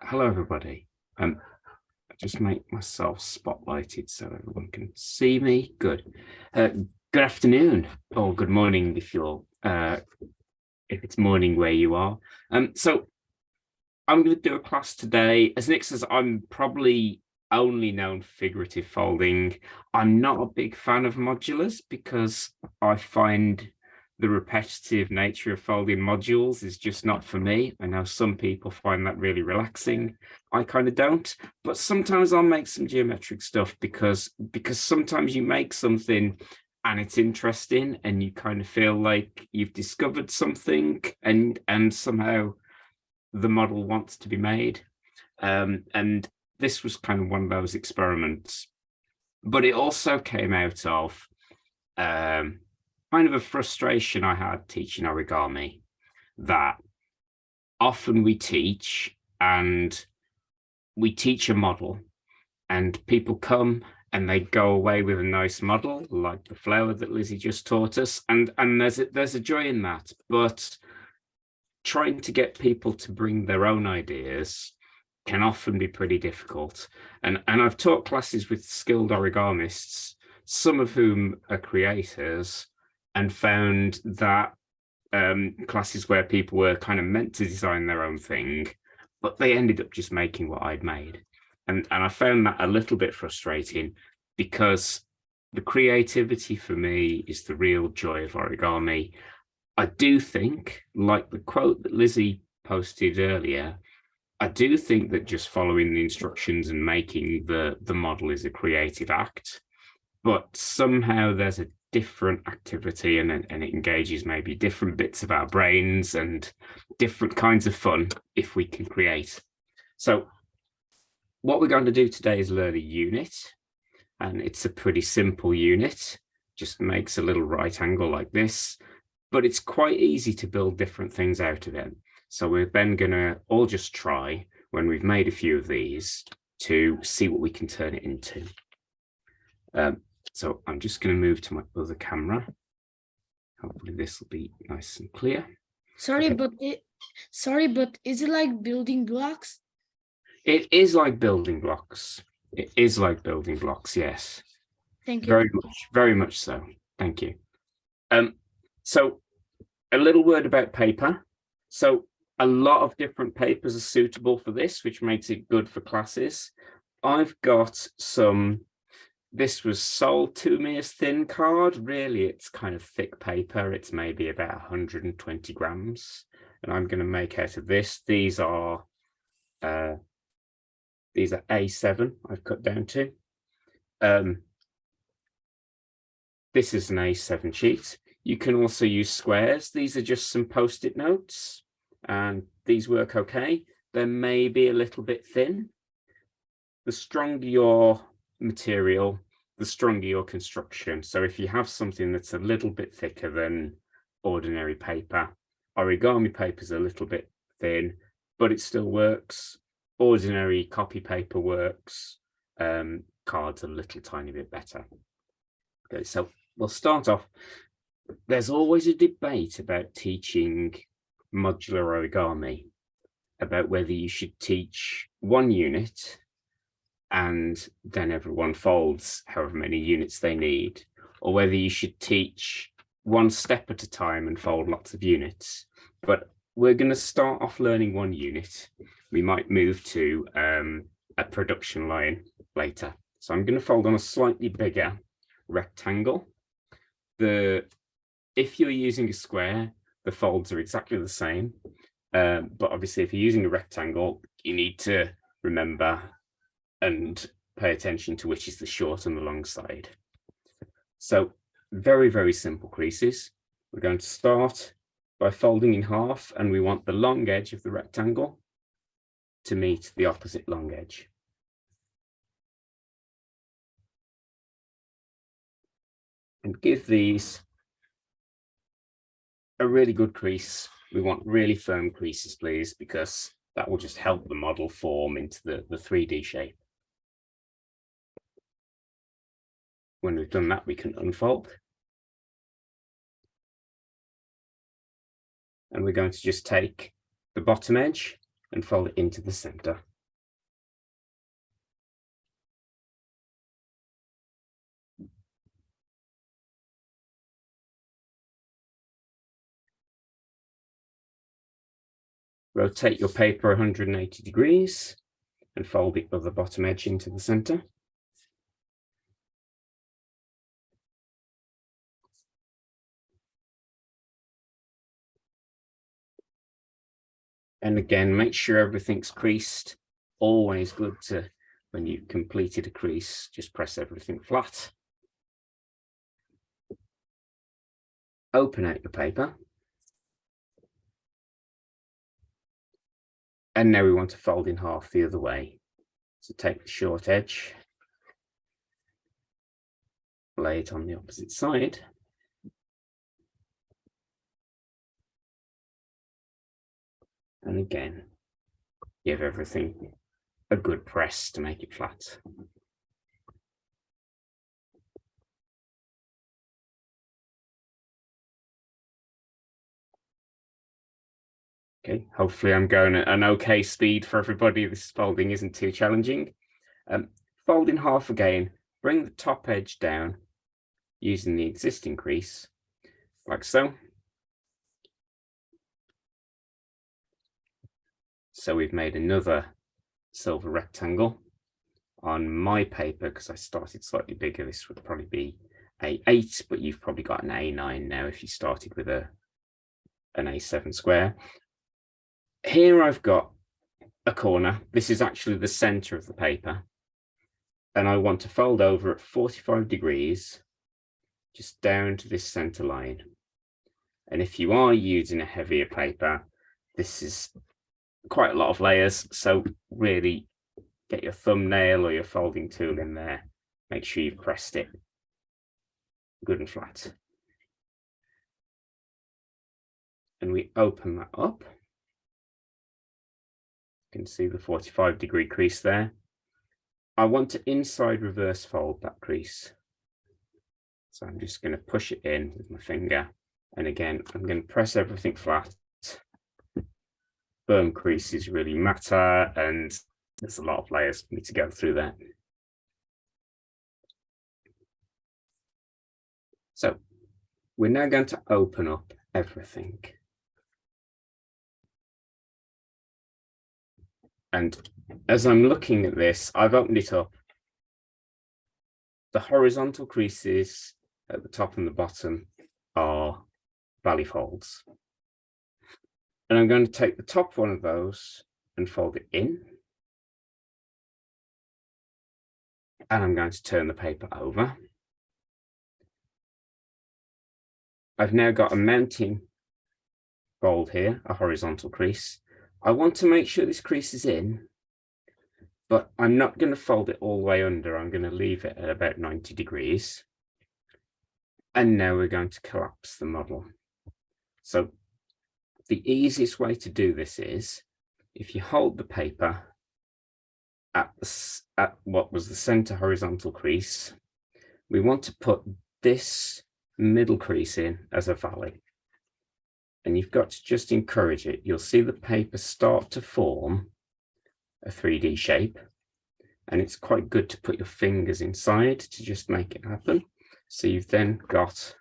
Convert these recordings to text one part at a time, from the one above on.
Hello, everybody. I just make myself spotlighted so everyone can see me. Good. Good afternoon or good morning if it's morning where you are. So I'm going to do a class today. As Nick says, I'm probably only known for figurative folding. I'm not a big fan of modulars because I find the repetitive nature of folding modules is just not for me. I know some people find that really relaxing. I kind of don't, but sometimes I'll make some geometric stuff because sometimes you make something and it's interesting and you kind of feel like you've discovered something and somehow the model wants to be made. And this was kind of one of those experiments, but it also came out of kind of a frustration I had teaching origami, that often we teach a model and people come and they go away with a nice model like the flower that Lizzie just taught us, and there's a joy in that, but trying to get people to bring their own ideas can often be pretty difficult. And I've taught classes with skilled origamists, some of whom are creators, and found that classes where people were kind of meant to design their own thing, but they ended up just making what I'd made. And I found that a little bit frustrating because the creativity for me is the real joy of origami. I do think, like the quote that Lizzie posted earlier, I do think that just following the instructions and making the model is a creative act, but somehow there's a different activity and it engages maybe different bits of our brains and different kinds of fun if we can create. So what we're going to do today is learn a unit, and it's a pretty simple unit, just makes a little right angle like this, but it's quite easy to build different things out of it. So we're then going to all just try, when we've made a few of these, to see what we can turn it into. So I'm just going to move to my other camera. Hopefully this will be nice and clear. Sorry, Okay. but is it like building blocks? It is like building blocks. It is like building blocks, yes. Thank you. Very much so. Thank you. So a little word about paper. So a lot of different papers are suitable for this, which makes it good for classes. I've got some, this was sold to me as thin card. Really, it's kind of thick paper. It's maybe about 120 grams. And I'm going to make out of this. These are A7 I've cut down to. This is an A7 sheet. You can also use squares. These are just some post-it notes, and these work okay. They may be a little bit thin. The stronger your material, the stronger your construction. So if you have something that's a little bit thicker than ordinary paper, origami paper is a little bit thin, but it still works. Ordinary copy paper works. Cards a little tiny bit better. Okay, so we'll start off. There's always a debate about teaching modular origami, about whether you should teach one unit and then everyone folds however many units they need, or whether you should teach one step at a time and fold lots of units. But we're going to start off learning one unit. We might move to a production line later. So I'm going to fold on a slightly bigger rectangle. If you're using a square, the folds are exactly the same. But obviously, if you're using a rectangle, you need to remember and pay attention to which is the short and the long side. So very, very simple creases. We're going to start by folding in half, and we want the long edge of the rectangle to meet the opposite long edge. And give these a really good crease. We want really firm creases, please, because that will just help the model form into the 3D shape. When we've done that, we can unfold. And we're going to just take the bottom edge and fold it into the center. Rotate your paper 180 degrees and fold the other bottom edge into the center. And again, make sure everything's creased. Always good to, when you've completed a crease, just press everything flat. Open out your paper. And now we want to fold in half the other way. So take the short edge, lay it on the opposite side. And again, give everything a good press to make it flat. Okay, hopefully I'm going at an okay speed for everybody. This folding isn't too challenging. Fold in half again, bring the top edge down using the existing crease, like so. So we've made another silver rectangle. On my paper, because I started slightly bigger, this would probably be A8, but you've probably got an A9 now if you started with an A7 square. Here I've got a corner. This is actually the center of the paper. And I want to fold over at 45 degrees, just down to this center line. And if you are using a heavier paper, this is quite a lot of layers. So really get your thumbnail or your folding tool in there. Make sure you've pressed it good and flat. And we open that up. You can see the 45-degree crease there. I want to inside reverse fold that crease. So I'm just going to push it in with my finger. And again, I'm going to press everything flat. Firm creases really matter, and there's a lot of layers for me to go through that. So we're now going to open up everything. And as I'm looking at this, I've opened it up. The horizontal creases at the top and the bottom are valley folds. And I'm going to take the top one of those and fold it in. And I'm going to turn the paper over. I've now got a mounting fold here, a horizontal crease. I want to make sure this crease is in, but I'm not going to fold it all the way under. I'm going to leave it at about 90 degrees. And now we're going to collapse the model. So the easiest way to do this is, if you hold the paper at what was the center horizontal crease, we want to put this middle crease in as a valley. And you've got to just encourage it. You'll see the paper start to form a 3D shape. And it's quite good to put your fingers inside to just make it happen. So you've then got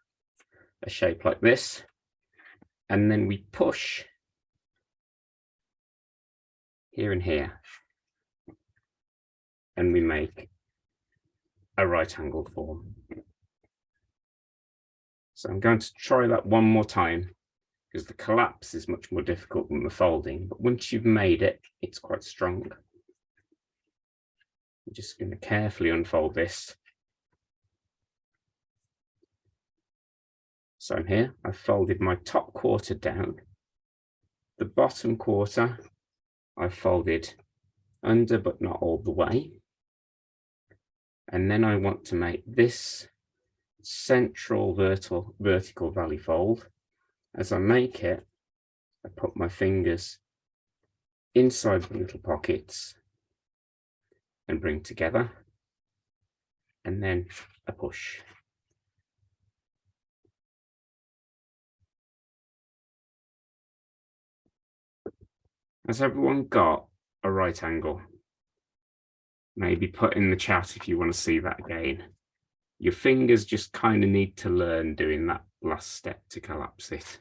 a shape like this. And then we push here and here. And we make a right-angled form. So I'm going to try that one more time, because the collapse is much more difficult than the folding. But once you've made it, it's quite strong. I'm just going to carefully unfold this. So I'm here, I've folded my top quarter down. The bottom quarter, I've folded under, but not all the way. And then I want to make this central vertical valley fold. As I make it, I put my fingers inside the little pockets and bring together, and then a push. Has everyone got a right angle? Maybe put in the chat if you want to see that again. Your fingers just kind of need to learn doing that last step to collapse it.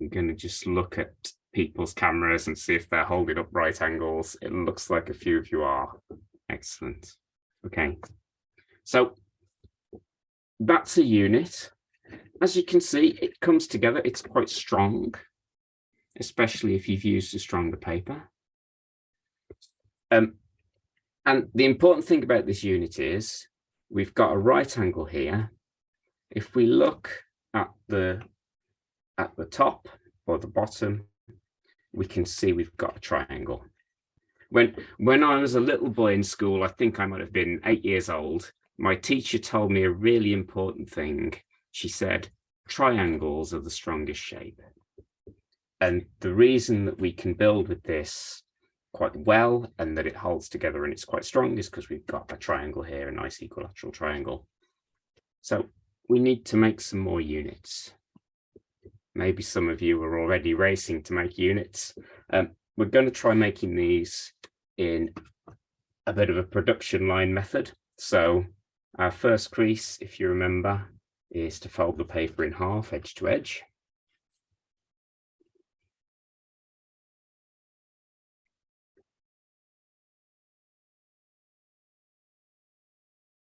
I'm going to just look at people's cameras and see if they're holding up right angles. It looks like a few of you are. Excellent. Okay. So that's a unit. As you can see, it comes together. It's quite strong, especially if you've used a stronger paper. And the important thing about this unit is we've got a right angle here. If we look at the top or the bottom, we can see we've got a triangle. When I was a little boy in school, I think I might have been 8 years old, my teacher told me a really important thing. She said, triangles are the strongest shape. And the reason that we can build with this quite well and that it holds together and it's quite strong is because we've got a triangle here, a nice equilateral triangle. So we need to make some more units. Maybe some of you are already racing to make units. We're going to try making these in a bit of a production line method. So our first crease, if you remember, is to fold the paper in half, edge to edge.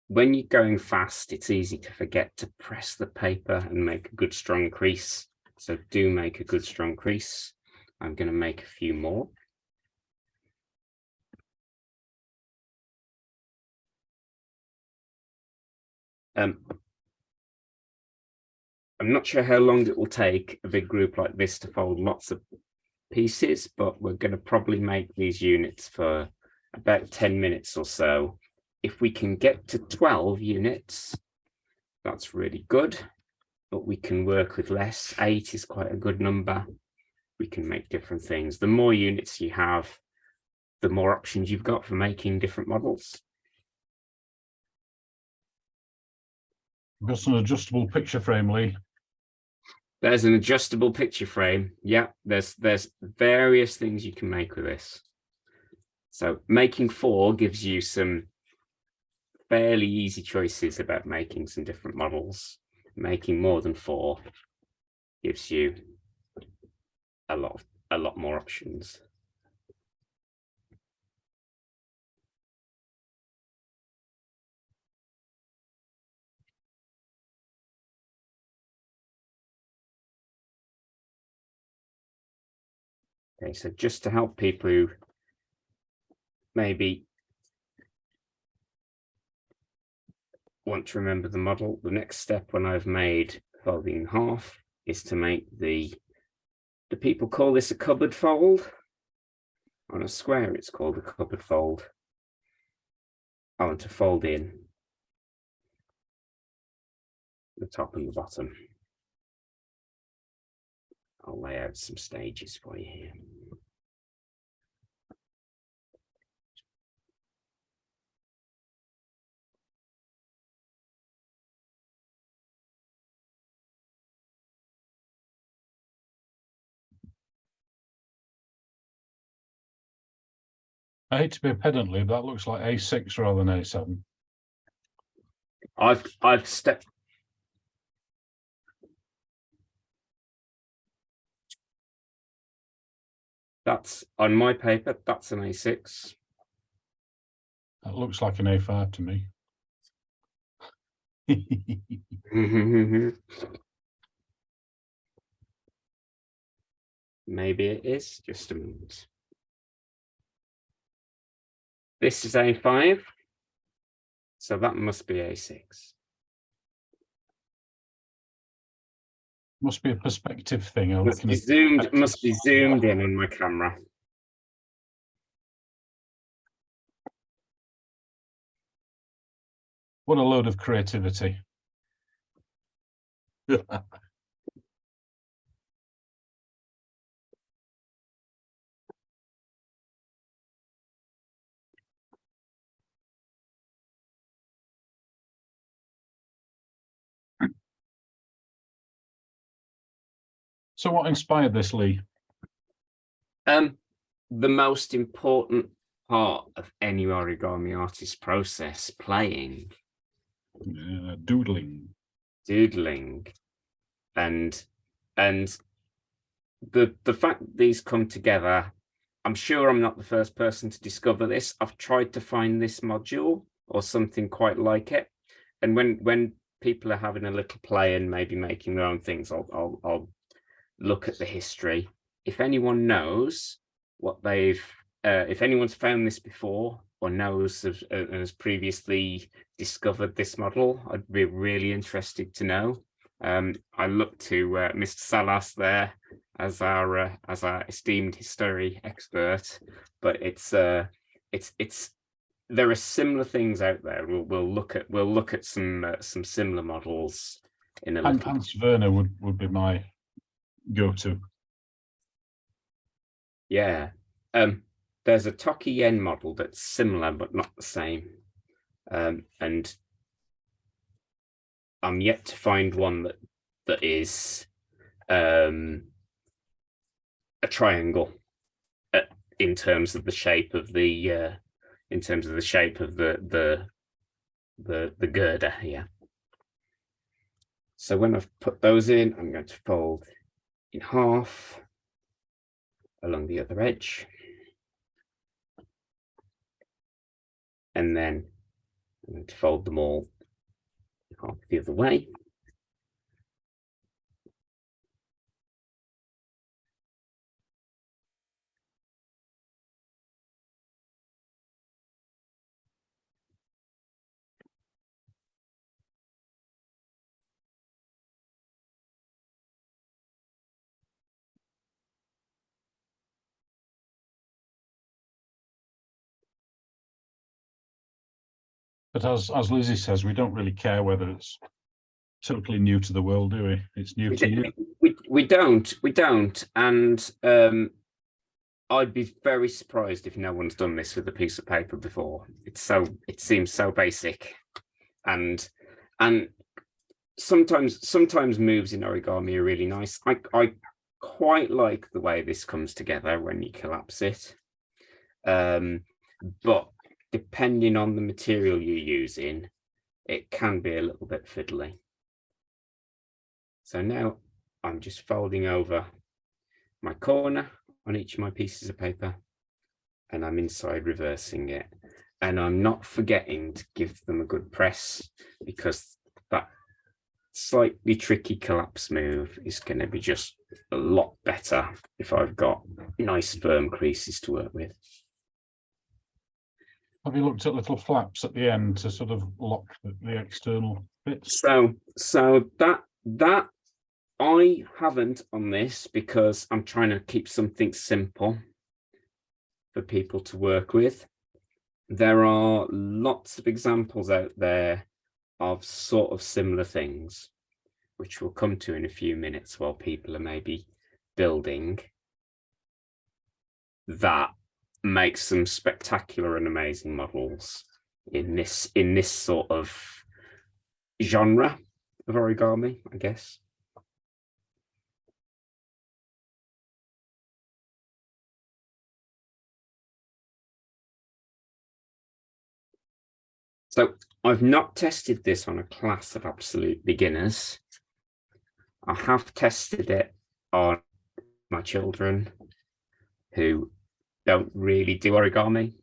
When you're going fast, it's easy to forget to press the paper and make a good strong crease. So do make a good strong crease. I'm going to make a few more. I'm not sure how long it will take a big group like this to fold lots of pieces, but we're going to probably make these units for about 10 minutes or so. If we can get to 12 units, that's really good, but we can work with less. 8 is quite a good number. We can make different things. The more units you have, the more options you've got for making different models. Got an adjustable picture frame, Lee. There's an adjustable picture frame. Yeah, there's various things you can make with this. So making 4 gives you some fairly easy choices about making some different models. Making more than 4 gives you a lot more options. Okay, so just to help people who maybe want to remember the model, the next step when I've made folding in half is to make the people call this a cupboard fold. On a square, it's called a cupboard fold. I want to fold in the top and the bottom. I'll lay out some stages for you here. I hate to be a pedant, Lee, but that looks like A6 rather than A7. I've stepped. That's on my paper, that's an A6. That looks like an A5 to me. Maybe it is, just a minute. This is A5, so that must be A6. Must be a perspective thing. Must be zoomed in on my camera. What a load of creativity. So what inspired this, Lee? The most important part of any origami artist process, playing. Doodling. Doodling. And the fact that these come together, I'm sure I'm not the first person to discover this. I've tried to find this module or something quite like it, and when people are having a little play and maybe making their own things, I'll look at the history. If anyone knows what they've, if anyone's found this before or knows of, has previously discovered this model, I'd be really interested to know. I look to Mr. Salas there as our esteemed history expert, but it's there are similar things out there. We'll look at some similar models in a little. Hans Werner would be my go-to. Yeah. There's a Toki Yen model that's similar but not the same, and I'm yet to find one that is a triangle in terms of the shape of the the girder here. So when I've put those in, I'm going to fold in half along the other edge, and then I'm going to fold them all half the other way. But as Lizzie says, we don't really care whether it's totally new to the world, do we? It's new to you. We don't, and I'd be very surprised if no one's done this with a piece of paper before. It seems so basic, and sometimes moves in origami are really nice. I quite like the way this comes together when you collapse it, but depending on the material you're using, it can be a little bit fiddly. So now I'm just folding over my corner on each of my pieces of paper, and I'm inside reversing it. And I'm not forgetting to give them a good press, because that slightly tricky collapse move is going to be just a lot better if I've got nice firm creases to work with. Have you looked at little flaps at the end to sort of lock the external bits? So that I haven't on this, because I'm trying to keep something simple for people to work with. There are lots of examples out there of sort of similar things, which we'll come to in a few minutes while people are maybe building, that makes some spectacular and amazing models in this sort of genre of origami, I guess. So I've not tested this on a class of absolute beginners. I have tested it on my children who don't really do origami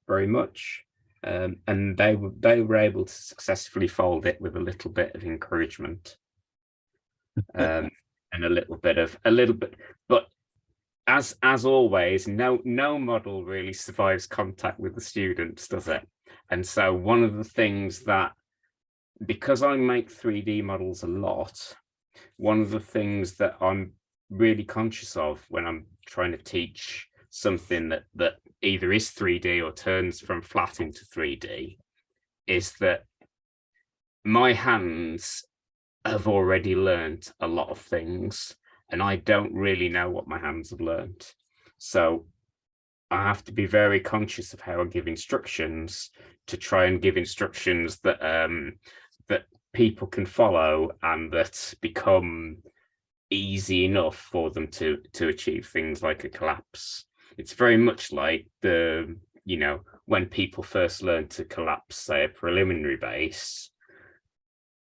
very much, and they were able to successfully fold it with a little bit of encouragement, and a little bit, but as always, no model really survives contact with the students, does it? And so one of the things that, because I make 3D models a lot, one of the things that I'm really conscious of when I'm trying to teach something that either is 3D or turns from flat into 3D is that my hands have already learned a lot of things, and I don't really know what my hands have learned. So I have to be very conscious of how I give instructions, to try and give instructions that that people can follow and that become easy enough for them to achieve things like a collapse. It's very much like the, you know, when people first learn to collapse, say, a preliminary base,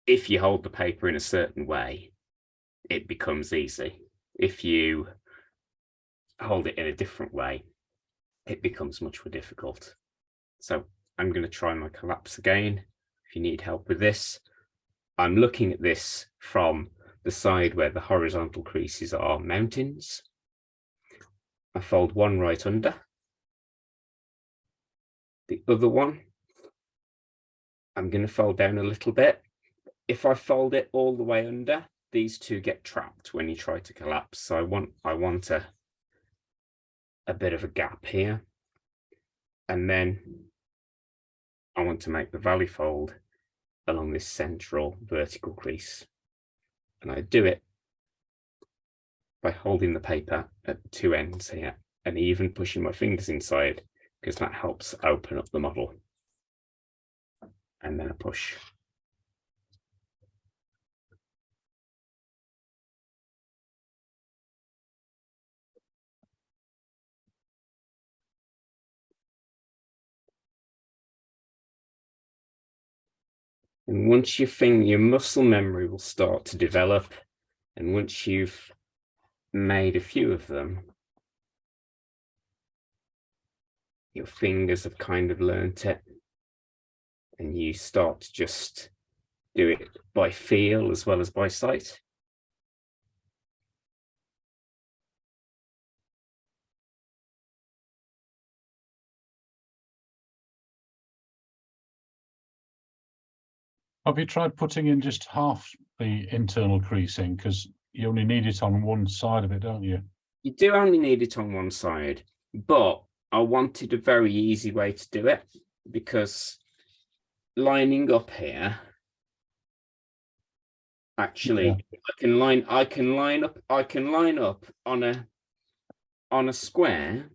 if you hold the paper in a certain way, it becomes easy. If you hold it in a different way, it becomes much more difficult. So I'm going to try my collapse again. If you need help with this, I'm looking at this from the side where the horizontal creases are mountains. I fold one right under. The other one, I'm going to fold down a little bit. If I fold it all the way under, these two get trapped when you try to collapse. So I want a bit of a gap here. And then I want to make the valley fold along this central vertical crease. And I do it by holding the paper at the two ends here and even pushing my fingers inside, because that helps open up the model. And then a push. And once your muscle memory will start to develop, and once you've made a few of them, your fingers have kind of learnt it, and you start to just do it by feel as well as by sight. Have you tried putting in just half the internal creasing? Because you only need it on one side of it, don't you? You do only need it on one side, but I wanted a very easy way to do it, because lining up here, actually, yeah. I can line up on a square.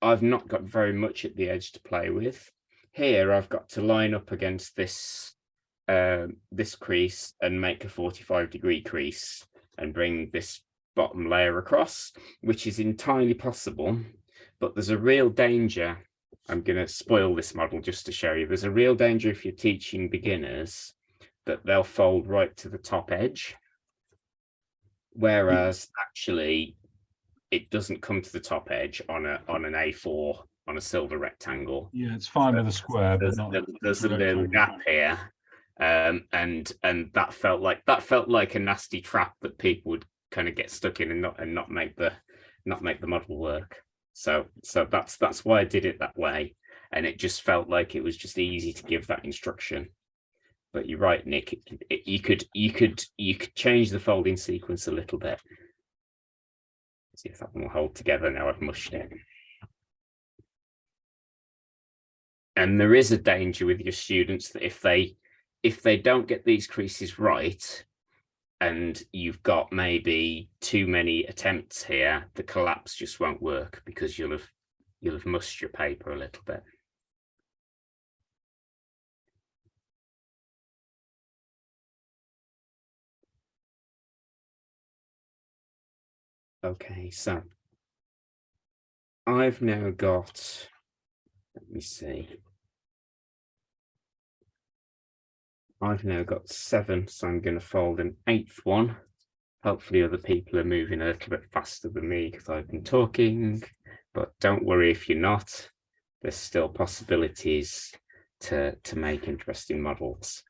I've not got very much at the edge to play with. Here I've got to line up against this this crease and make a 45-degree crease and bring this bottom layer across, which is entirely possible, but there's a real danger. I'm going to spoil this model just to show you. There's a real danger if you're teaching beginners that they'll fold right to the top edge, whereas actually it doesn't come to the top edge on an A4 on a silver rectangle. Yeah, it's fine with a square, but there's a little gap here, and that felt like a nasty trap that people would kind of get stuck in and not make the model work. So that's why I did it that way, and it just felt like it was just easy to give that instruction. But you're right, Nick. You could change the folding sequence a little bit. See if that one will hold together now I've mushed it. And there is a danger with your students that if they don't get these creases right, and you've got maybe too many attempts here, the collapse just won't work, because you'll have mushed your paper a little bit. Okay, so I've now got, let me see. I've now got 7, so I'm going to fold an 8th one. Hopefully other people are moving a little bit faster than me because I've been talking, but don't worry if you're not. There's still possibilities to make interesting models.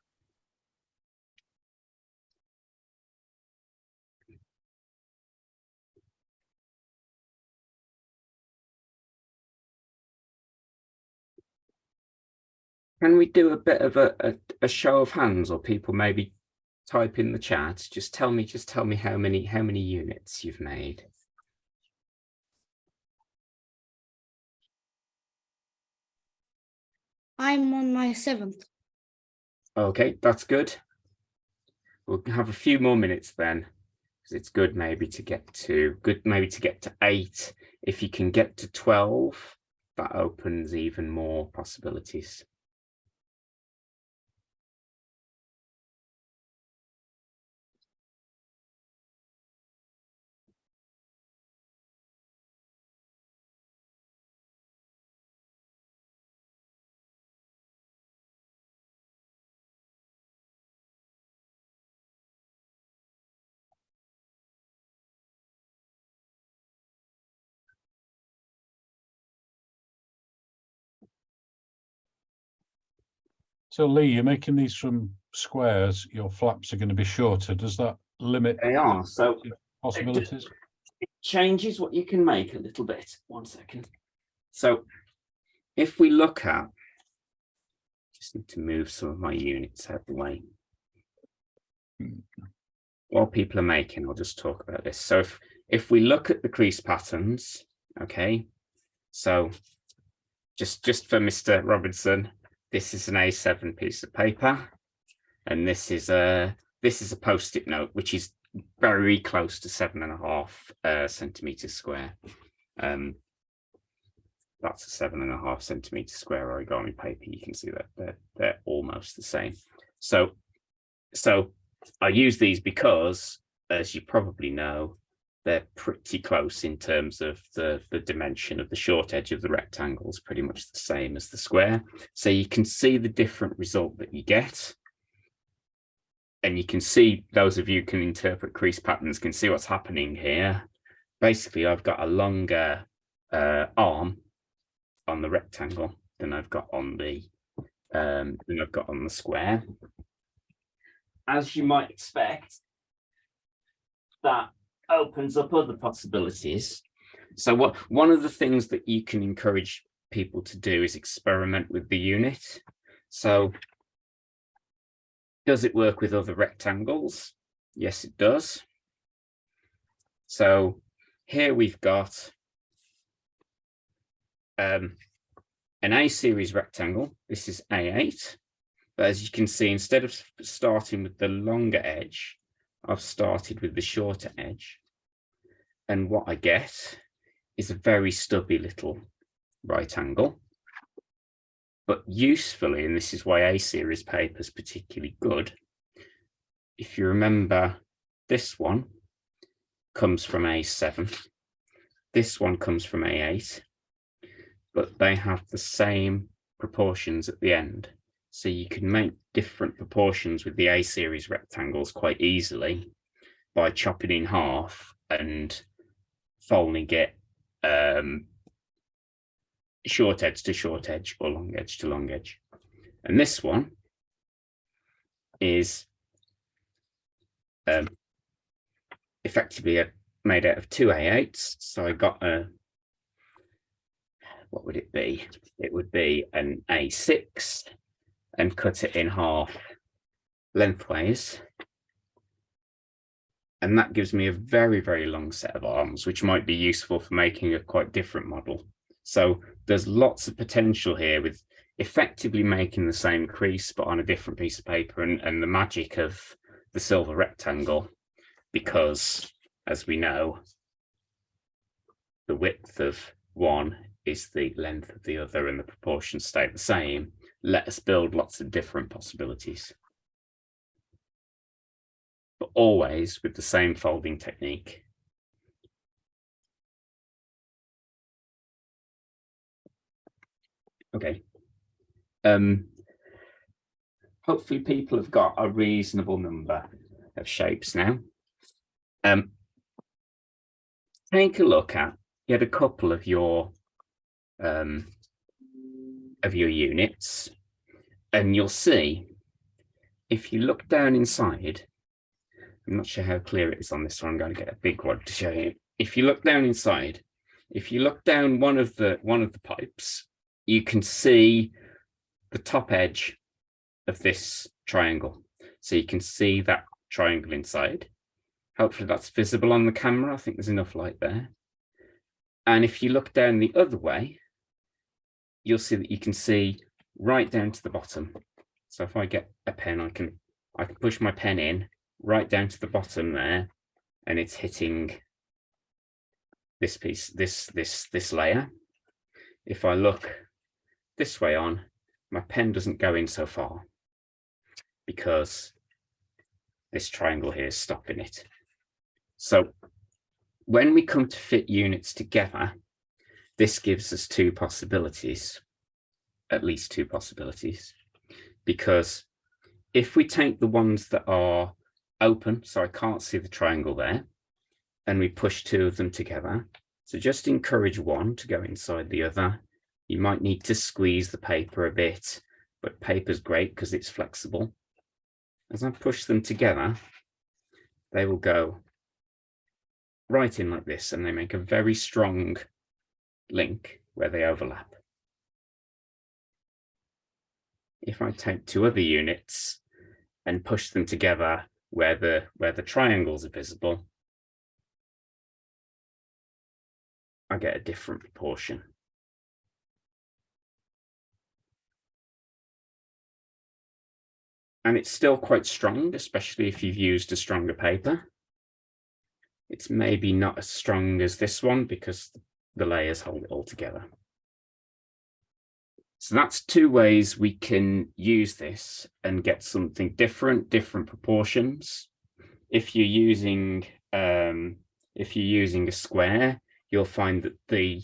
Can we do a bit of a show of hands, or people maybe type in the chat? Just tell me how many units you've made. I'm on my 7th. Okay, that's good. We'll have a few more minutes then, because it's good maybe to get to 8. If you can get to 12, that opens even more possibilities. So Lee, you're making these from squares. Your flaps are going to be shorter. Does that limit They are. So possibilities? it changes what you can make a little bit. 1 second. So if we look at, just need to move some of my units out of the way. While people are making, I'll just talk about this. So if we look at the crease patterns, okay, so just for Mr. Robinson, this is an A7 piece of paper, and this is a post-it note, which is very close to 7.5 centimeters square. That's a 7.5 centimeter square origami paper. You can see that they're almost the same. So I use these because, as you probably know, they're pretty close in terms of the dimension of the short edge of the rectangle is pretty much the same as the square. So you can see the different result that you get. And you can see, those of you who can interpret crease patterns can see what's happening here. Basically, I've got a longer arm on the rectangle than I've got on the square. As you might expect, that opens up other possibilities. So one of the things that you can encourage people to do is experiment with the unit. So does it work with other rectangles? Yes, it does. So here we've got an A series rectangle. This is A8. But as you can see, instead of starting with the longer edge, I've started with the shorter edge. And what I get is a very stubby little right angle. But usefully, and this is why A series paper is particularly good, if you remember, this one comes from A7. This one comes from A8. But they have the same proportions at the end. So you can make different proportions with the A series rectangles quite easily by chopping in half and folding it short edge to short edge or long edge to long edge. And this one is effectively made out of 2 A8s. So I got a, what would it be? It would be an A6 and cut it in half lengthways. And that gives me a very, very long set of arms, which might be useful for making a quite different model. So there's lots of potential here with effectively making the same crease, but on a different piece of paper, and the magic of the silver rectangle, because as we know, the width of one is the length of the other and the proportions stay the same. Let us build lots of different possibilities, but always with the same folding technique. Okay. Hopefully people have got a reasonable number of shapes now. Take a look at, you had a couple of your units, and you'll see, if you look down inside, I'm not sure how clear it is on this one, I'm going to get a big one to show you. If you look down inside, if you look down one of the pipes, you can see the top edge of this triangle. So you can see that triangle inside. Hopefully that's visible on the camera. I think there's enough light there. And if you look down the other way, you'll see that you can see right down to the bottom. So if I get a pen, I can push my pen in right down to the bottom there, and it's hitting this piece, this layer. If I look this way on, my pen doesn't go in so far because this triangle here is stopping it. So when we come to fit units together, this gives us two possibilities, at least two possibilities, because if we take the ones that are open, so I can't see the triangle there, and we push two of them together, so just encourage one to go inside the other. You might need to squeeze the paper a bit, but paper's great because it's flexible. As I push them together, they will go right in like this, and they make a very strong link where they overlap. If I take two other units and push them together where the triangles are visible, I get a different proportion. And it's still quite strong, especially if you've used a stronger paper. It's maybe not as strong as this one because the layers hold it all together. So that's two ways we can use this and get something different proportions. If you're using a square, you'll find that the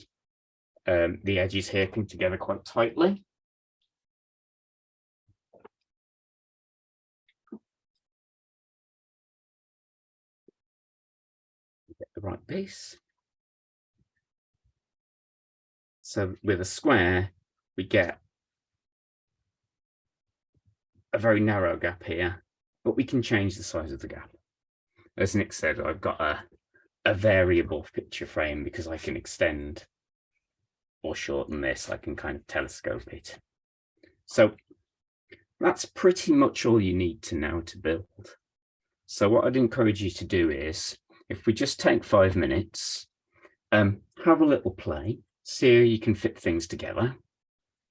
edges here come together quite tightly. Get the right piece. So with a square, we get a very narrow gap here, but we can change the size of the gap. As Nick said, I've got a variable picture frame because I can extend or shorten this. I can kind of telescope it. So that's pretty much all you need to know to build. So what I'd encourage you to do is, if we just take 5 minutes, have a little play, see how you can fit things together.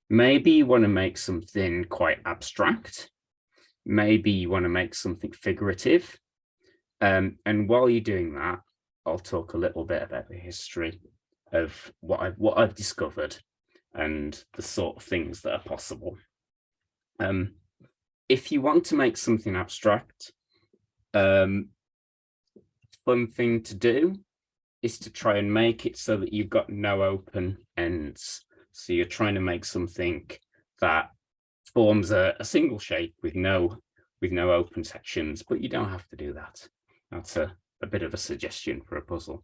Maybe you want to make something quite abstract. Maybe you want to make something figurative. And while you're doing that, I'll talk a little bit about the history of what I've discovered and the sort of things that are possible. If you want to make something abstract, fun thing to do is to try and make it so that you've got no open ends. So you're trying to make something that forms a single shape with no open sections, but you don't have to do that. That's a bit of a suggestion for a puzzle.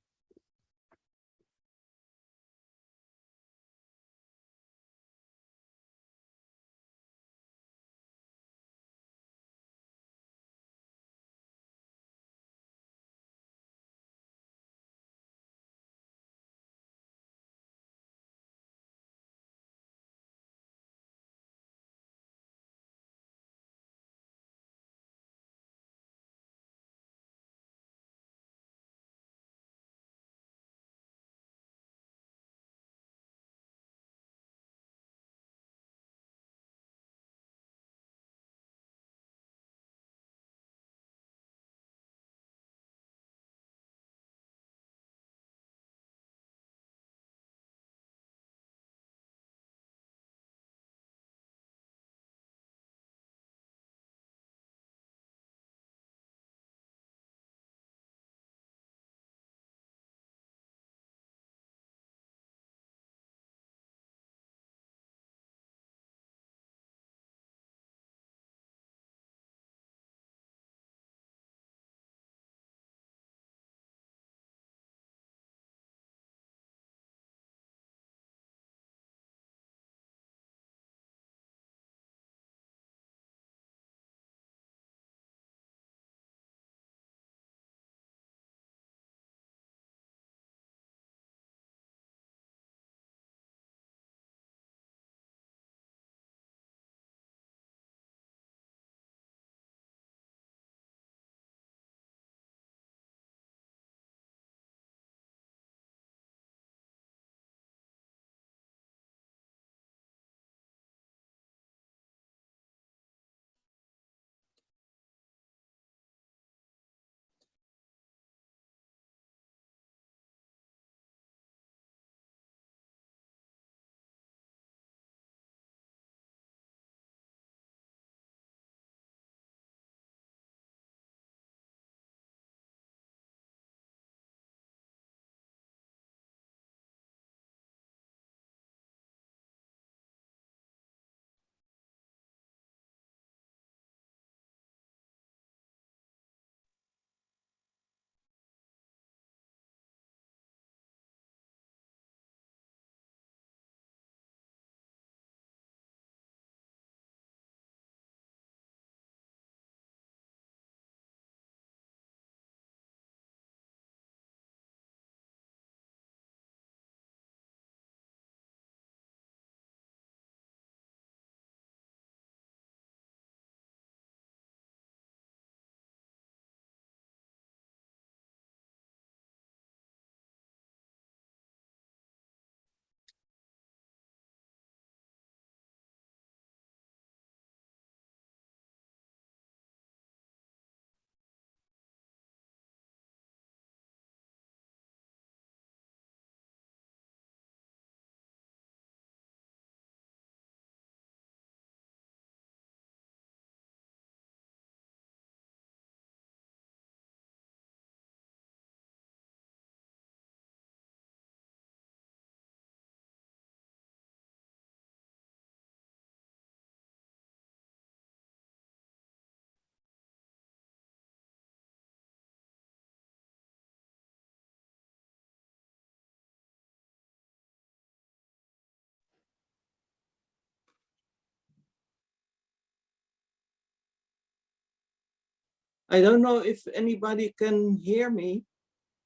I don't know if anybody can hear me,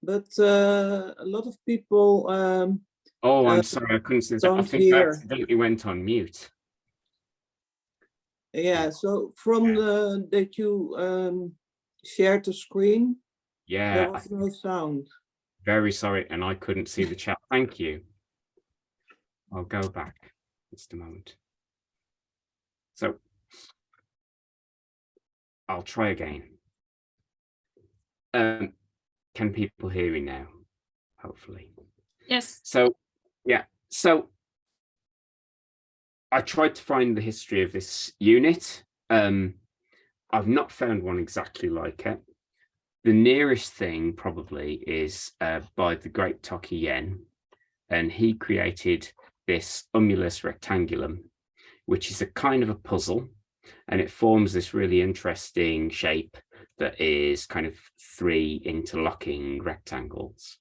but a lot of people Oh, I'm sorry, I couldn't see that. I don't think I hear. accidentally went on mute. Yeah, so from the that you shared the screen, Yeah, there was no sound. very sorry, and I couldn't see the chat. Thank you. I'll go back just a moment. So I'll try again. Can people hear me now? Hopefully. Yes. So, yeah. So I tried to find the history of this unit. I've not found one exactly like it. The nearest thing probably is by the great Toki Yen, and he created this umulus rectangulum, which is a kind of a puzzle, and it forms this really interesting shape that is kind of 3 interlocking rectangles,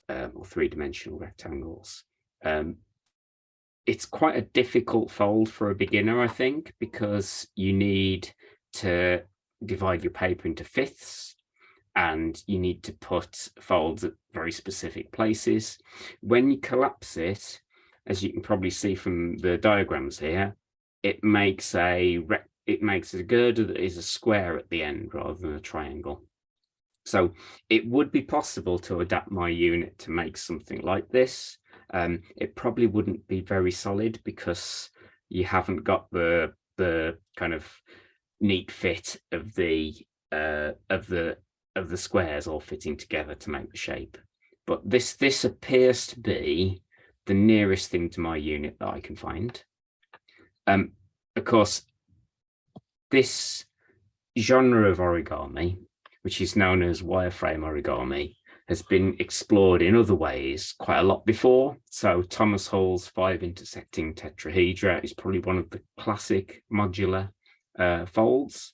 or 3-dimensional rectangles. It's quite a difficult fold for a beginner, I think, because you need to divide your paper into fifths, and you need to put folds at very specific places. When you collapse it, as you can probably see from the diagrams here, it makes a girder that is a square at the end rather than a triangle. So it would be possible to adapt my unit to make something like this. It probably wouldn't be very solid because you haven't got the kind of neat fit of the squares all fitting together to make the shape. But this appears to be the nearest thing to my unit that I can find. Of course, this genre of origami, which is known as wireframe origami, has been explored in other ways quite a lot before. So Thomas Hall's 5 intersecting tetrahedra is probably one of the classic modular folds,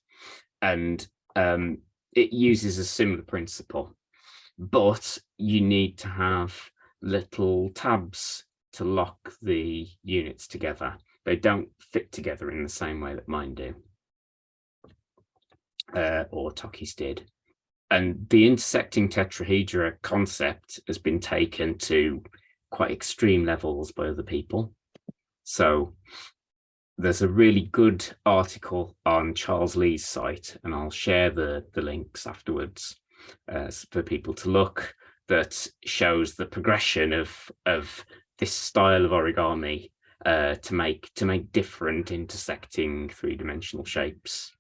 and it uses a similar principle, but you need to have little tabs to lock the units together. They don't fit together in the same way that mine do, or Toki's did. And the intersecting tetrahedra concept has been taken to quite extreme levels by other people. So there's a really good article on Charles Lee's site, and I'll share the links afterwards for people to look, that shows the progression of this style of origami to make different intersecting 3-dimensional shapes.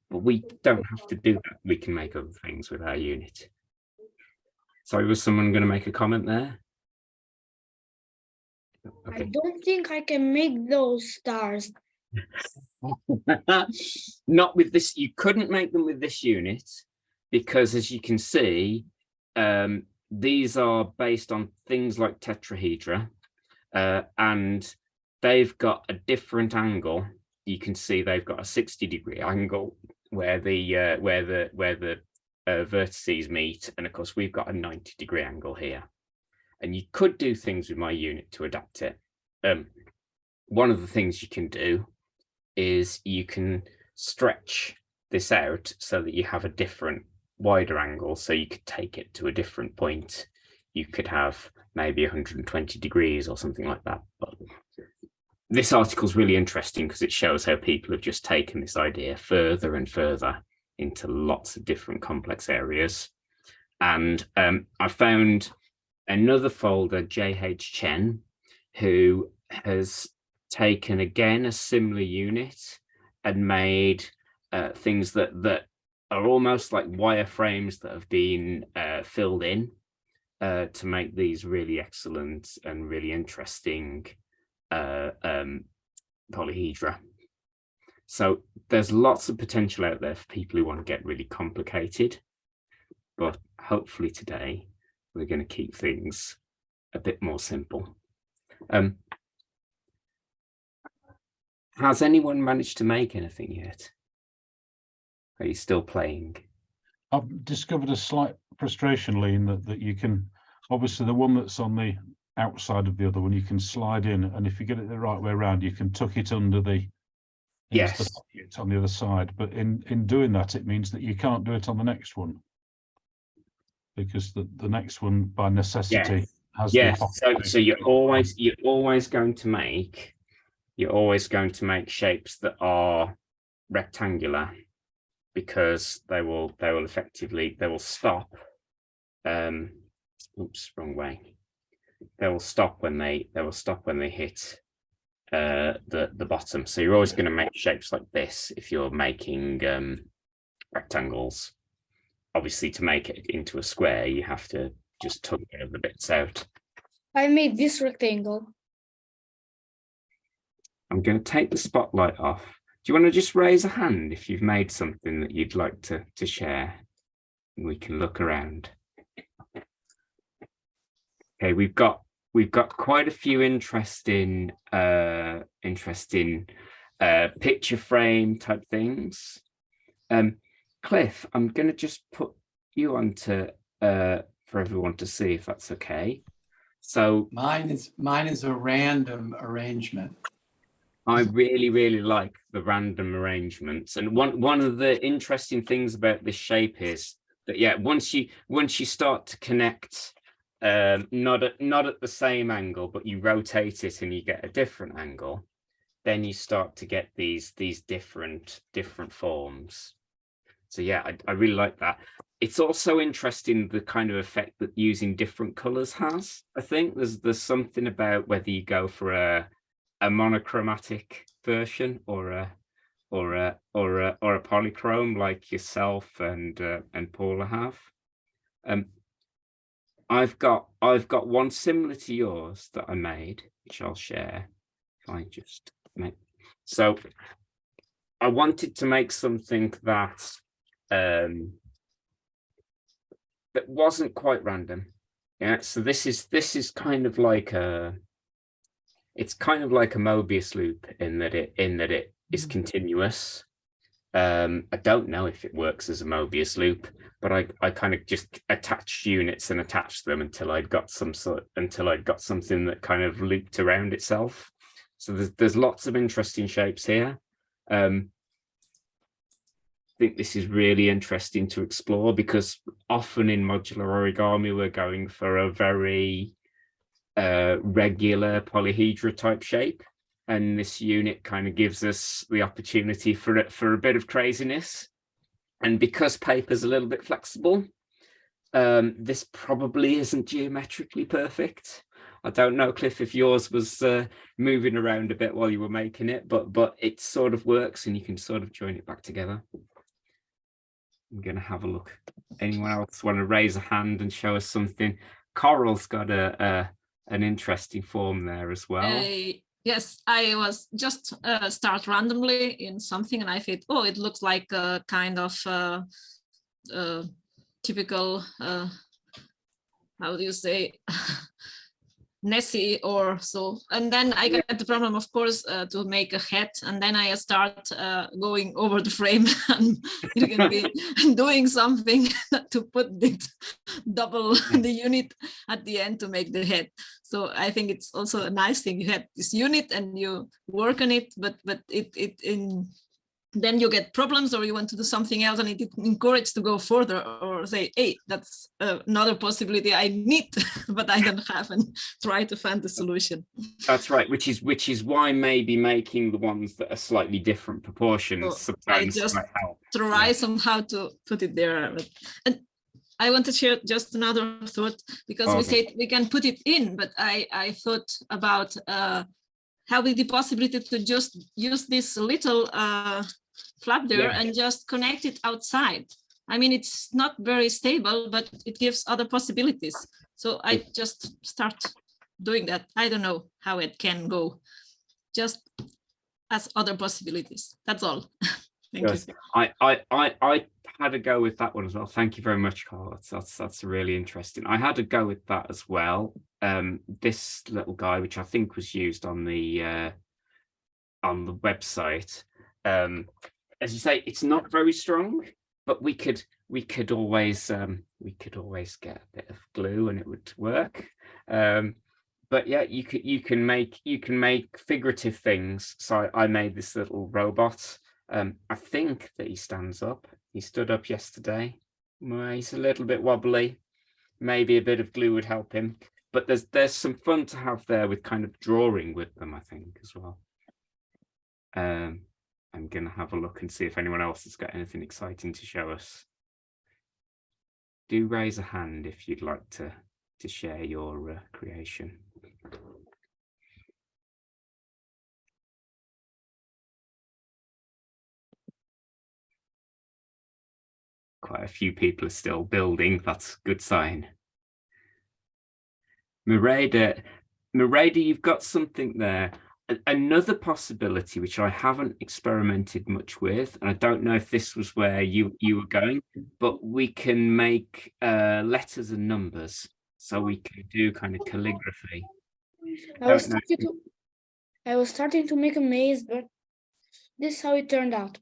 But we don't have to do that. We can make other things with our unit. Sorry, was someone going to make a comment there? Okay. I don't think I can make those stars. Not with this. You couldn't make them with this unit because, as you can see, these are based on things like tetrahedra, and they've got a different angle. You can see they've got a 60-degree angle where the vertices meet, and of course we've got a 90-degree angle here. And you could do things with my unit to adapt it. One of the things you can do is you can stretch this out so that you have a different, wider angle, so you could take it to a different point. You could have maybe 120 degrees or something like that. But this article is really interesting because it shows how people have just taken this idea further and further into lots of different complex areas. And I found another folder, J.H. Chen, who has taken again a similar unit and made things that are almost like wireframes that have been filled in to make these really excellent and really interesting polyhedra. So there's lots of potential out there for people who want to get really complicated, but hopefully today we're going to keep things a bit more simple. Has anyone managed to make anything yet? Are you still playing? I've discovered a slight frustration, Lean, that you can, obviously the one that's on the outside of the other one, you can slide in, and if you get it the right way around, you can tuck it under the into the Yes. pocket on the other side. But in doing that, it means that you can't do it on the next one, because the next one by necessity Yes. has the Yes. pocket. So you're always going to make shapes that are rectangular, because they will effectively stop. Oops, wrong way. They will stop when they hit the bottom. So you're always going to make shapes like this if you're making rectangles. Obviously, to make it into a square, you have to just tug one of the bits out. I made this rectangle. I'm going to take the spotlight off. Do you want to just raise a hand if you've made something that you'd like to share? And we can look around. Okay, we've got quite a few interesting picture frame type things. Cliff, I'm going to just put you onto for everyone to see, if that's okay. So mine is a random arrangement. I really like the random arrangements, and one of the interesting things about this shape is that, yeah, once you start to connect, not at the same angle, but you rotate it and you get a different angle, then you start to get these different forms. So yeah, I really like that. It's also interesting the kind of effect that using different colors has. I think there's something about whether you go for a monochromatic version or a polychrome like yourself and Paula have. I've got one similar to yours that I made, which I'll share. If I just make, so I wanted to make something that that wasn't quite random. Yeah, so this is kind of like it's kind of like a Mobius loop in that it is continuous. I don't know if it works as a Mobius loop, but I kind of just attached units and attached them until I'd got something that kind of looped around itself. So there's lots of interesting shapes here. I think this is really interesting to explore, because often in modular origami we're going for a very regular polyhedra type shape, and this unit kind of gives us the opportunity for a bit of craziness. And because paper's a little bit flexible, this probably isn't geometrically perfect. I don't know, Cliff, if yours was moving around a bit while you were making it, but it sort of works and you can sort of join it back together. I'm going to have a look. Anyone else want to raise a hand and show us something? Coral's got an interesting form there as well. Yes, I was just start randomly in something, and I thought, oh, it looks like a kind of typical, how do you say, Nessie or so. And then I got the problem, of course, to make a head, and then I start going over the frame and you can be doing something to put it double the unit at the end to make the head. So I think it's also a nice thing. You have this unit and you work on it, but then you get problems, or you want to do something else, and it encourages to go further, or say, hey, that's another possibility I need, but I don't have, and try to find the solution. That's right, which is why maybe making the ones that are slightly different proportions So sometimes I just might help. try somehow to put it there. And I want to share just another thought, because we said we can put it in, but I thought about having the possibility to just use this little flap there and just connect it outside. I mean, it's not very stable, but it gives other possibilities. So I just start doing that. I don't know how it can go, just as other possibilities. That's all. Thank you. I had a go with that one as well. Thank you very much, Carl. That's really interesting. I had a go with that as well. This little guy, which I think was used on the website. As you say, it's not very strong, but we could always get a bit of glue and it would work. but yeah, you can make figurative things. So I made this little robot. I think that he stands up. He stood up yesterday. Well, he's a little bit wobbly. Maybe a bit of glue would help him. But there's some fun to have there with kind of drawing with them, I think, as well. I'm gonna have a look and see if anyone else has got anything exciting to show us. Do raise a hand if you'd like to share your creation. Quite a few people are still building. That's a good sign. Mereda, you've got something there. Another possibility, which I haven't experimented much with, and I don't know if this was where you were going, but we can make letters and numbers. So we can do kind of calligraphy. I was starting to make a maze, but this is how it turned out.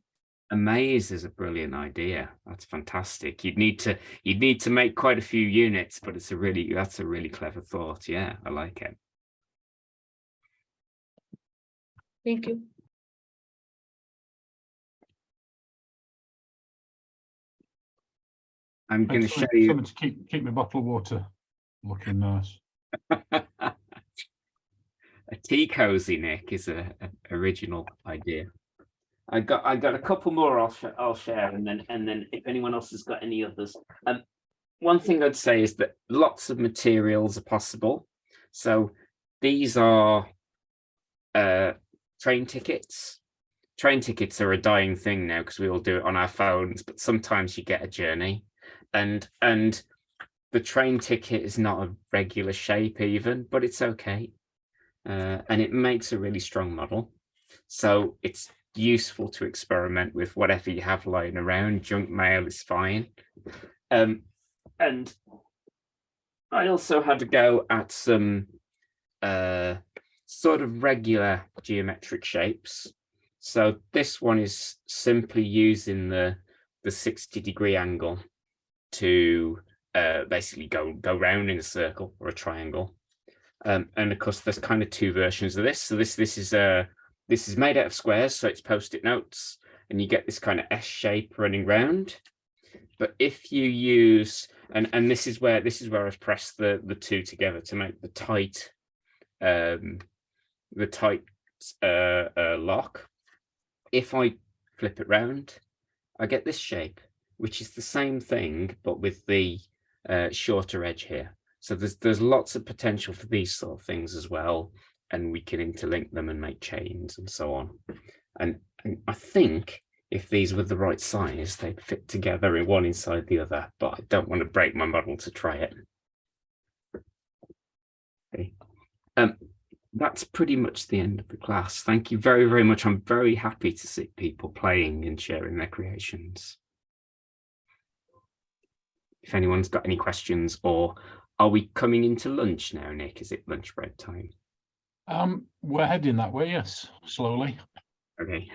A maze is a brilliant idea. That's fantastic. You'd need to make quite a few units, but that's a really clever thought. Yeah, I like it. Thank you. I'm going to show Something you. to keep my bottle of water looking nice. A tea cozy, Nick, is a original idea. I got a couple more I'll share, and then if anyone else has got any others. One thing I'd say is that lots of materials are possible. So these are train tickets. Train tickets are a dying thing now because we all do it on our phones, but sometimes you get a journey, and the train ticket is not a regular shape even, but it's okay. And it makes a really strong model. So it's useful to experiment with whatever you have lying around. Junk mail is fine. And I also had to go at some sort of regular geometric shapes. So this one is simply using the 60-degree angle to basically go round in a circle or a triangle. And of course, there's kind of two versions of this. So this is made out of squares, so it's post-it notes, and you get this kind of S shape running round. But if you use, and this is where I've pressed the two together to make the tight lock. If I flip it round, I get this shape, which is the same thing, but with the shorter edge here. So there's lots of potential for these sort of things as well, and we can interlink them and make chains and so on. And I think if these were the right size, they'd fit together in one inside the other, but I don't want to break my model to try it. Okay. That's pretty much the end of the class. Thank you very, very much. I'm very happy to see people playing and sharing their creations. If anyone's got any questions, or are we coming into lunch now, Nick? Is it lunch break time? We're heading that way, yes, slowly. Okay.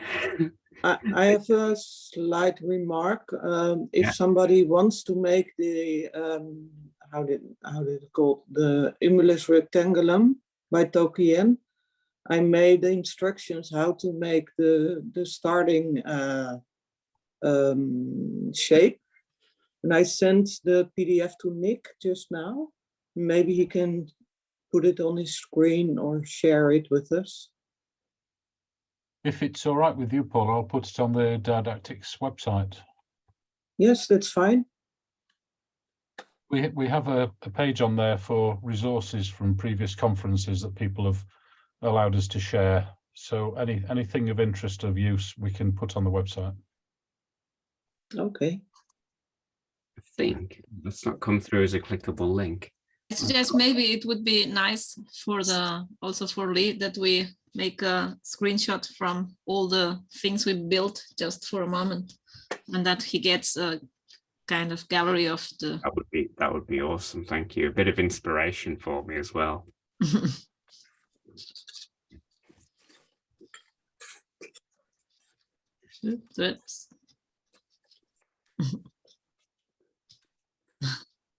I have a slight remark. If somebody wants to make the how did it called, the Imulus Rectangulum by Tokien, I made the instructions how to make the starting shape, and I sent the PDF to Nick just now. Maybe he can put it on his screen or share it with us. If it's all right with you, Paul, I'll put it on the Didactics website. Yes, that's fine. We have a page on there for resources from previous conferences that people have allowed us to share. So anything of interest of use we can put on the website. Okay. I think that's not come through as a clickable link. I suggest maybe it would be nice for also for Lee that we make a screenshot from all the things we built just for a moment, and that he gets a kind of gallery of the. That would be awesome. Thank you. A bit of inspiration for me as well. Oops.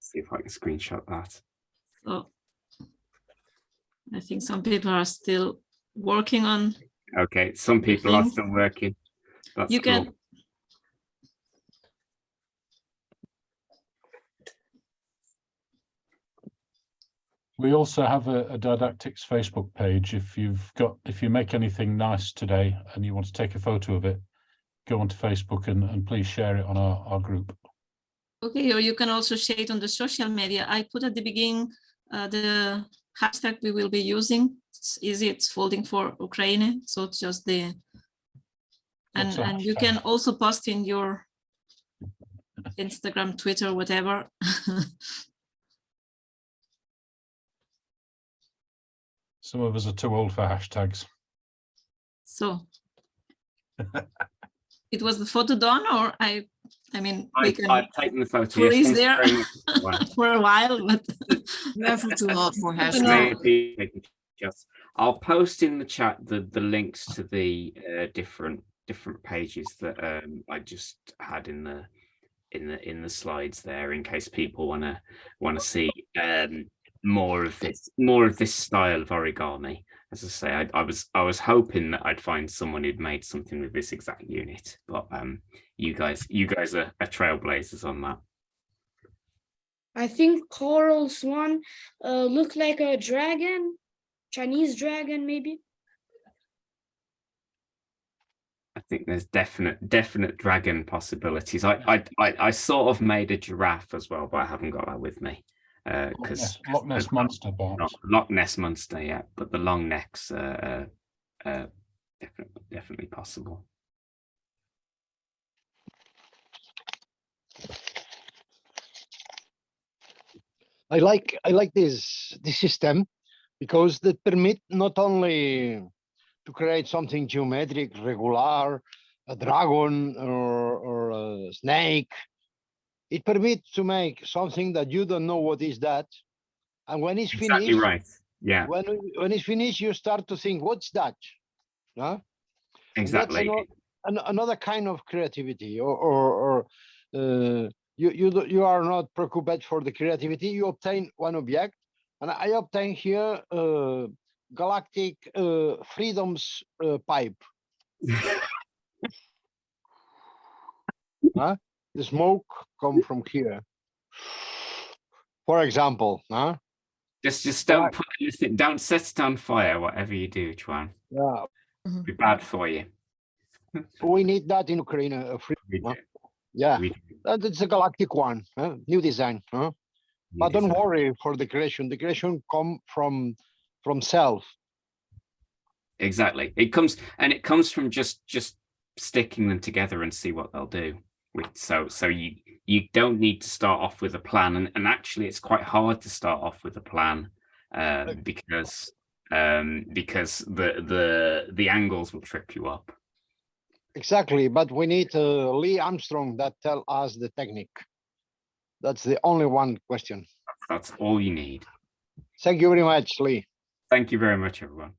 See if I can screenshot that. So I think some people are still working on. Okay, some people are things. still working. That's You cool. can. We also have a Didactics Facebook page. If you make anything nice today and you want to take a photo of it, go onto Facebook and please share it on our group. Okay, or you can also share it on the social media. I put at the beginning the hashtag we will be using. It's easy, it's folding for Ukraine. So it's just the, and you can also post in your Instagram, Twitter, whatever. Some of us are too old for hashtags. So it was the photo done, or I mean, I've taken the photo. freeze Yes, there for a while, but Never too old for hashtags. I'll post in the chat the links to the different pages that I just had in the slides there, in case people want to see more of this style of origami. As I say, I was hoping that I'd find someone who'd made something with this exact unit, but you guys are trailblazers on that. I think Coral's one looked like a dragon, Chinese dragon, maybe. I think there's definite dragon possibilities. I sort of made a giraffe as well, but I haven't got that with me. Because Loch Ness Monster, Loch Ness Monster, yeah, but the long necks definitely possible. I like this system because they permit not only to create something geometric, regular, a dragon or a snake. It permits to make something that you don't know what is that, and when it's Exactly finished, right. Yeah. When it's finished, you start to think, what's that? Huh? Exactly. That's another kind of creativity, or you are not preoccupied for the creativity. You obtain one object, and I obtain here galactic freedoms pipe. Huh? The smoke come from here, for example. Huh? Just don't put anything, don't set it on fire, whatever you do, Chuan. Yeah. It'll be bad for you. We need that in Ukraine. Yeah, that's a galactic one, new design. But don't worry for the creation. The creation come from self. Exactly. It comes from just sticking them together and see what they'll do. So you don't need to start off with a plan, and actually it's quite hard to start off with a plan because the angles will trip you up. Exactly, but we need Lee Armstrong that tell us the technique. That's the only one question. That's all you need. Thank you very much, Lee. Thank you very much, everyone.